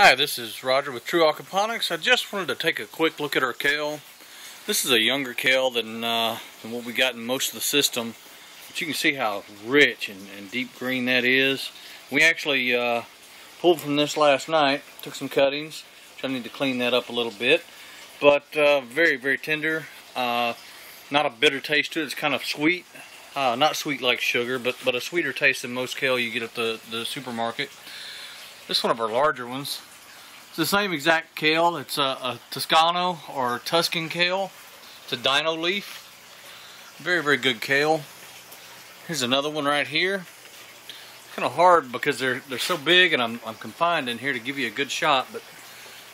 Hi, this is Roger with True Aquaponics. I just wanted to take a quick look at our kale. This is a younger kale than what we got in most of the system. But you can see how rich and deep green that is. We actually pulled from this last night, took some cuttings, which I need to clean that up a little bit. But very, very tender. Not a bitter taste to it. It's kind of sweet. Not sweet like sugar, but a sweeter taste than most kale you get at the supermarket. This is one of our larger ones. It's the same exact kale. It's a Toscano or Tuscan kale. It's a dino leaf. Very, very good kale. Here's another one right here. Kind of hard because they're so big and I'm confined in here to give you a good shot, but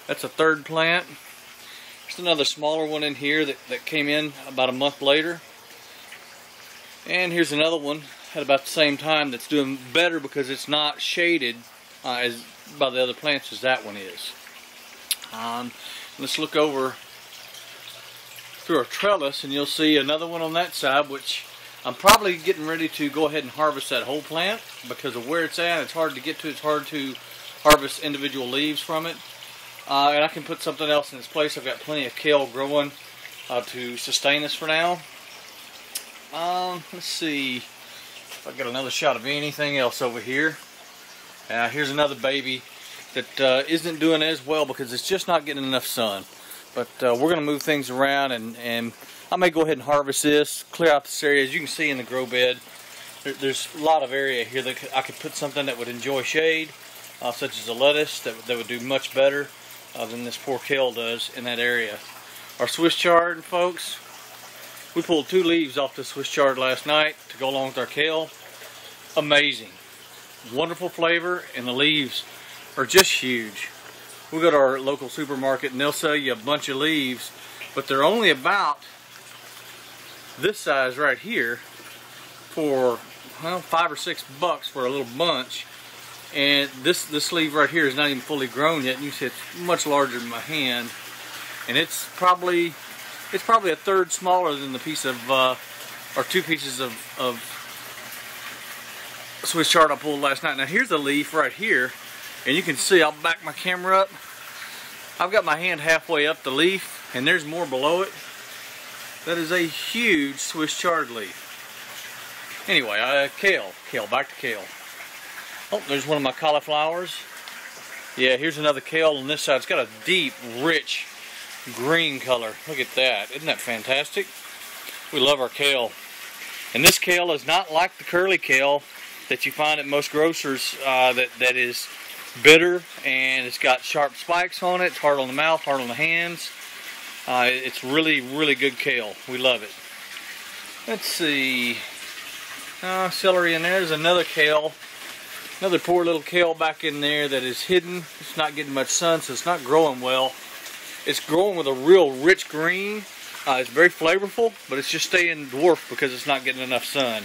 that's a third plant. There's another smaller one in here that came in about a month later. And here's another one at about the same time that's doing better because it's not shaded as by the other plants as that one is. Let's look over through our trellis and you'll see another one on that side, which I'm probably getting ready to go ahead and harvest that whole plant because of where it's at. It's hard to get to. It's hard to harvest individual leaves from it. And I can put something else in its place. I've got plenty of kale growing to sustain us for now. Let's see if I got another shot of anything else over here. Here's another baby that isn't doing as well because it's just not getting enough sun. But we're going to move things around and I may go ahead and harvest this, clear out this area. As you can see in the grow bed, there's a lot of area here that I could put something that would enjoy shade, such as a lettuce that would do much better than this poor kale does in that area. Our Swiss chard, folks, we pulled 2 leaves off the Swiss chard last night to go along with our kale. Amazing. Wonderful flavor, and the leaves are just huge. We'll go to our local supermarket and they'll sell you a bunch of leaves, but they're only about this size right here for, well, $5 or $6 for a little bunch. And this leaf right here is not even fully grown yet, and you see it's much larger than my hand, and it's probably a third smaller than the piece of or 2 pieces of Swiss chard I pulled last night. Now here's a leaf right here, and you can see, I'll back my camera up. I've got my hand halfway up the leaf, and there's more below it. That is a huge Swiss chard leaf. Anyway, kale, back to kale. Oh, there's one of my cauliflowers. Yeah, here's another kale on this side. It's got a deep, rich green color. Look at that. Isn't that fantastic? We love our kale. And this kale is not like the curly kale that you find at most grocers that is bitter and it's got sharp spikes on it. It's hard on the mouth, hard on the hands. It's really, really good kale. We love it. Let's see. Celery in there. There's another kale. Another poor little kale back in there that is hidden. It's not getting much sun, so it's not growing well. It's growing with a real rich green. It's very flavorful, but it's just staying dwarfed because it's not getting enough sun.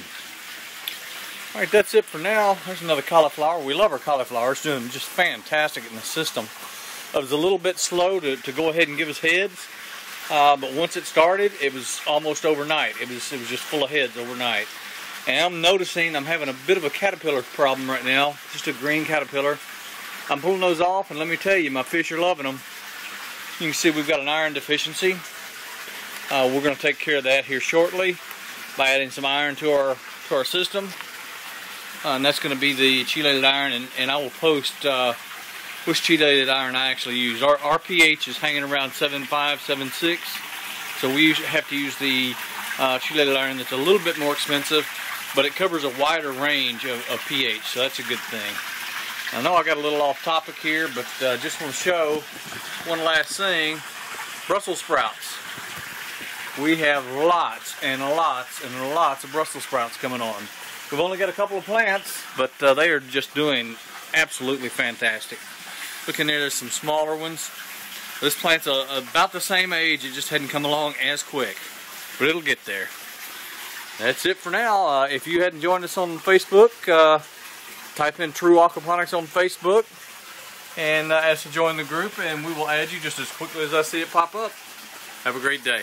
Alright, that's it for now. There's another cauliflower. We love our cauliflower. It's doing just fantastic in the system. It was a little bit slow to go ahead and give us heads, but once it started, it was almost overnight. It was just full of heads overnight. And I'm noticing I'm having a bit of a caterpillar problem right now, just a green caterpillar. I'm pulling those off, and let me tell you, my fish are loving them. You can see we've got an iron deficiency. We're going to take care of that here shortly by adding some iron to our system. And that's going to be the chelated iron, and I will post which chelated iron I actually use. Our pH is hanging around 7.5, 7.6, so we have to use the chelated iron that's a little bit more expensive, but it covers a wider range of pH, so that's a good thing. I know I got a little off topic here, but just want to show one last thing. Brussels sprouts. We have lots and lots and lots of Brussels sprouts coming on. We've only got a couple of plants, but they are just doing absolutely fantastic. Look in there, there's some smaller ones. This plant's about the same age, it just hadn't come along as quick, but it'll get there. That's it for now. If you hadn't joined us on Facebook, type in True Aquaponics on Facebook and ask to join the group, and we will add you just as quickly as I see it pop up. Have a great day.